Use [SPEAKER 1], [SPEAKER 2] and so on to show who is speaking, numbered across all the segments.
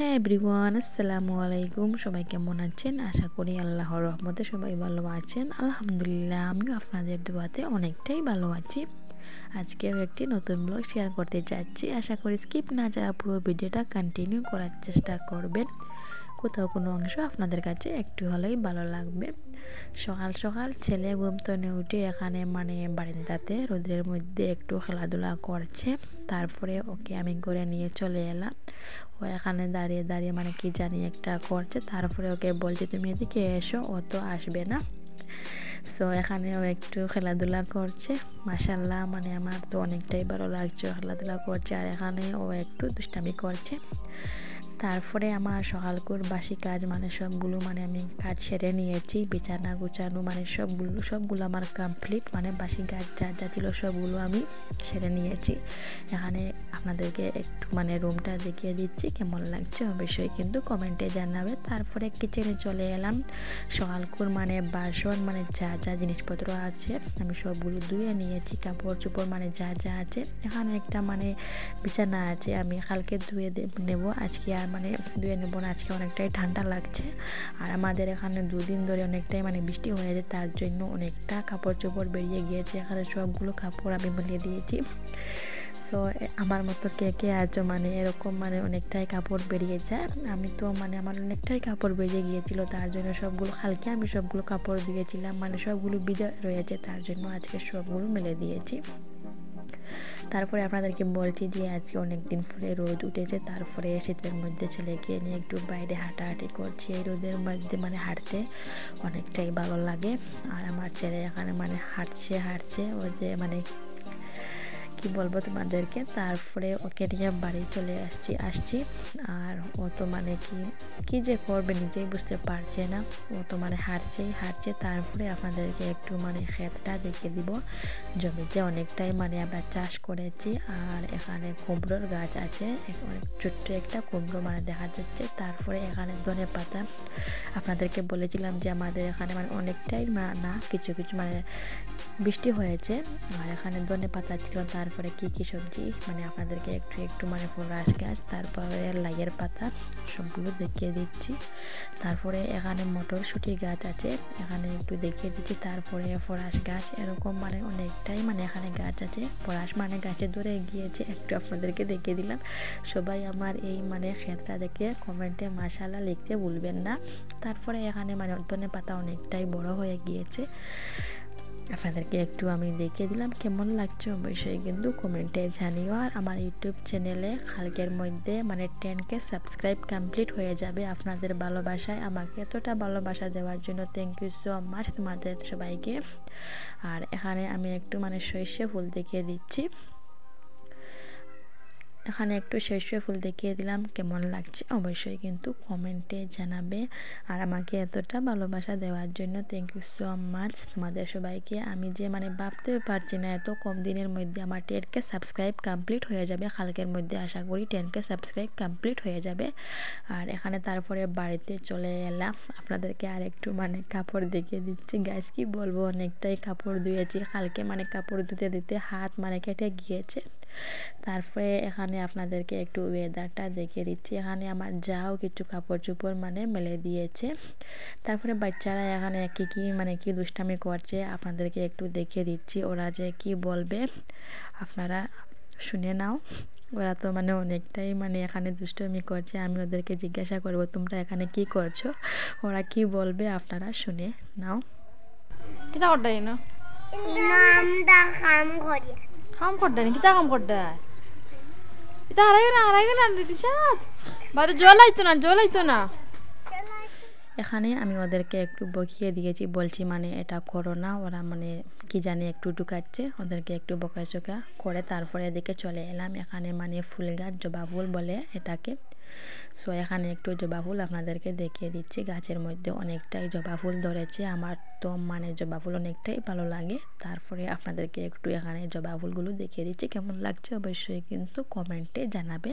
[SPEAKER 1] হ্যাঁ এভরিওয়ান, আসসালামু আলাইকুম। সবাই কেমন আছেন? আশা করি আল্লাহর রহমতে সবাই ভালো আছেন। আলহামদুলিল্লাহ, আমিও আপনাদের দোয়াতে অনেকটাই ভালো আছি। আজকেও একটি নতুন ব্লগ শেয়ার করতে যাচ্ছি। আশা করি স্কিপ না যারা পুরো ভিডিওটা কন্টিনিউ করার চেষ্টা করবেন। কোথাও কোনো অংশ আপনাদের কাছে একটু হলেই ভালো লাগবে। সকাল সকাল ছেলে ঘুম থেকে উঠে এখানে বারান্দাতে রোদের মধ্যে একটু খেলাধুলা করছে। তারপরে ওকে আমি করে নিয়ে চলে এলাম। ও এখানে দাঁড়িয়ে দাঁড়িয়ে কি জানি একটা করছে। তারপরে ওকে বলছে তুমি এদিকে এসো, ও তো আসবে না। সো এখানেও একটু খেলাধুলা করছে। মাশাল্লাহ, আমার তো অনেকটাই ভালো লাগছে, খেলাধুলা করছে আর এখানে ও একটু দুষ্টামি করছে। তারপরে আমার সকালকুর বাসি কাজ সবগুলো আমি কাজ সেরে নিয়েছি। বিছানা গুছানো সবগুলো আমার কমপ্লিট। বাসি কাজ যা যা ছিল সবগুলো আমি সেরে নিয়েছি। এখানে আপনাদেরকে একটু রুমটা দেখিয়ে দিচ্ছি, কেমন লাগছে অবশ্যই কিন্তু কমেন্টে জানাবে। তারপরে কিচেনে চলে এলাম। সকালকুর বাসন যা যা জিনিসপত্র আছে আমি সবগুলো ধুয়ে নিয়েছি। কাপড় চোপড় যা যা আছে। এখানে একটা বিছানা আছে, আমি কালকে ধুয়ে নেব, আজকে আর ধুয়ে নেব না। আজকে অনেকটাই ঠান্ডা লাগছে আর আমাদের এখানে দুদিন ধরে অনেকটাই বৃষ্টি হয়েছে, তার জন্য অনেকটা কাপড় চোপড় বেরিয়ে গিয়েছে। এখানে সবগুলো কাপড় আমি মিলিয়ে দিয়েছি। সো আমার মতো কে কে আছো এরকম অনেকটাই কাপড় বেরিয়ে যায়। আমি তো আমার অনেকটাই কাপড় বেরিয়ে গিয়েছিল, তার জন্য সবগুলো কালকে আমি সবগুলো কাপড় দিয়েছিলাম, সবগুলো ভিজা রয়েছে, তার জন্য আজকে সবগুলো মেলে দিয়েছি। তারপরে আপনাদেরকে বলছি যে আজকে অনেক দিন পরে রোদ উঠেছে। তারপরে শীতের মধ্যে ছেলেকে নিয়ে একটু বাইরে হাঁটাহাঁটি করছি। এই রোদের মধ্যে হাঁটতে অনেকটাই ভালো লাগে। আর আমার ছেলে এখানে হাঁটছে ও যে কি বলবো তোমাদেরকে। তারপরে ওকে নিয়ে বাড়ি চলে আসছি। আর ও তো কি যে করবে নিজেই বুঝতে পারছে না। ও তো হাঁটছে। তারপরে আপনাদেরকে একটু ক্ষেতটা দেখে দিব। জমিতে অনেকটাই আমরা চাষ করেছি। আর এখানে কুমড়োর গাছ আছে, ছোট্ট একটা কুমড়ো দেখা যাচ্ছে। তারপরে এখানে ধনেপাতা, আপনাদেরকে বলেছিলাম যে আমাদের এখানে অনেকটাই না কিছু কিছু বৃষ্টি হয়েছে আর এখানে ধনেপাতা ছিল। তারপরে কি সবজি আপনাদেরকে একটু একটু ফরাস গাছ, তারপরে লাইয়ের পাতা সবগুলো দেখিয়ে দিচ্ছি। তারপরে এখানে মটরশুঁটি গাছ আছে, এখানে একটু দেখিয়ে দিচ্ছি। তারপরে ফরাস গাছ, এরকম অনেকটাই এখানে গাছ আছে। ফরাস গাছে ধরে গিয়েছে, একটু আপনাদেরকে দেখিয়ে দিলাম। সবাই আমার এই ক্ষেতটা দেখে কমেন্টে মাশাআল্লাহ লিখতে ভুলবেন না। তারপরে এখানে ধনেপাতা অনেকটাই বড় হয়ে গিয়েছে, আপনাদেরকে একটু আমি দেখিয়ে দিলাম। কেমন লাগছে অবশ্যই কিন্তু কমেন্টে জানিও। আর আমার ইউটিউব চ্যানেলে কালকের মধ্যে 10K সাবস্ক্রাইব কমপ্লিট হয়ে যাবে। আপনাদের ভালোবাসায় আমাকে এতটা ভালোবাসা দেওয়ার জন্য থ্যাংক ইউ সো মাচ তোমাদের সবাইকে। আর এখানে আমি একটু সর্ষে ফুল দেখিয়ে দিচ্ছি। এখানে একটু সর্ষে ফুল দেখিয়ে দিলাম, কেমন লাগছে অবশ্যই কিন্তু কমেন্টে জানাবে। আর আমাকে এতটা ভালোবাসা দেওয়ার জন্য থ্যাংক ইউ সো মাচ তোমাদের সবাইকে। আমি যে ভাবতেও পারছি না এত কম দিনের মধ্যে আমার 10K সাবস্ক্রাইব কমপ্লিট হয়ে যাবে। কালকের মধ্যে আশা করি 10K সাবস্ক্রাইব কমপ্লিট হয়ে যাবে। আর এখানে তারপরে বাড়িতে চলে এলাম। আপনাদেরকে আর একটু কাপড় দেখিয়ে দিচ্ছি। গাছ কি বলবো, অনেকটাই কাপড় ধুয়েছি কালকে, কাপড় ধুতে দিতে হাত কেটে গিয়েছে। তারপরে এখানে আপনাদেরকে একটু ওয়েদারটা দেখিয়ে দিচ্ছি। এখানে আমার যাও কিছু কাপড় চোপড় মেলে দিয়েছে। তারপরে বাচ্চারা এখানে কি দুষ্টামি করছে আপনাদেরকে একটু দেখিয়ে দিচ্ছি। ওরা যে কি বলবে আপনারা শুনে নাও। ওরা তো অনেকটাই এখানে দুষ্টমি করছে। আমি ওদেরকে জিজ্ঞাসা করব তোমরা এখানে কি করছো, ওরা কি বলবে আপনারা শুনে নাও।
[SPEAKER 2] কিতা করডাই না
[SPEAKER 3] আমরা
[SPEAKER 2] কাম করডাই কিতা কাম করডাই এটা হারাই গেল রিসাদ বাদে জল আইতো না।
[SPEAKER 1] এখানে আমি ওদেরকে একটু বকিয়ে দিয়েছি, বলছি এটা করো না। ওরা কি জানি একটু ঢুকাচ্ছে, ওদেরকে একটু বকাঝকা করে তারপরে এদিকে চলে এলাম। এখানে ফুল গাছ, জবা ফুল বলে এটাকে। সো এখানে একটু জবা ফুল আপনাদেরকে দেখিয়ে দিচ্ছি। গাছের মধ্যে অনেকটাই জবা ফুল ধরেছে। আমার তো জবা ফুল অনেকটাই ভালো লাগে। তারপরে আপনাদেরকে একটু এখানে জবা ফুলগুলো দেখিয়ে দিচ্ছি, কেমন লাগছে অবশ্যই কিন্তু কমেন্টে জানাবে।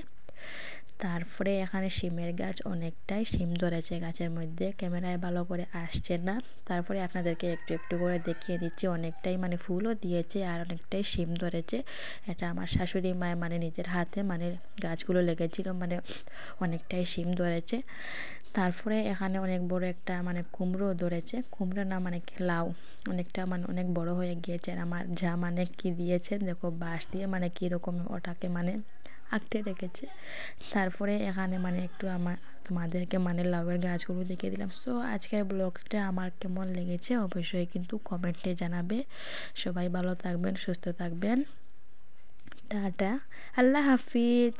[SPEAKER 1] তারপরে এখানে শিমের গাছ, অনেকটাই শিম ধরেছে গাছের মধ্যে, ক্যামেরায় ভালো করে আসছে না। তারপরে আপনাদেরকে একটু একটু করে দেখিয়ে দিচ্ছি, অনেকটাই মানে ফুলও দিয়েছে আর অনেকটাই শিম ধরেছে। এটা আমার শাশুড়ি মায়ের মানে নিজের হাতে মানে গাছগুলো লেগেছিল, মানে অনেকটাই শিম ধরেছে। তারপরে এখানে অনেক বড় একটা মানে কুমড়ো ধরেছে, কুমড়ো না মানে লাউ, অনেকটা মানে অনেক বড় হয়ে গিয়েছে। আর আমার যা মানে কি দিয়েছে দেখো, বাঁশ দিয়ে মানে কীরকম ওটাকে মানে আঁকড়ে রেখেছে। তারপরে এখানে মানে একটু তোমাদেরকে মানে লাউয়ের গাছগুলো দেখিয়ে দিলাম। সো আজকের ব্লগটা আমার কেমন লেগেছে অবশ্যই কিন্তু কমেন্টে জানাবে। সবাই ভালো থাকবেন, সুস্থ থাকবেন। টাটা, আল্লাহ হাফিজ।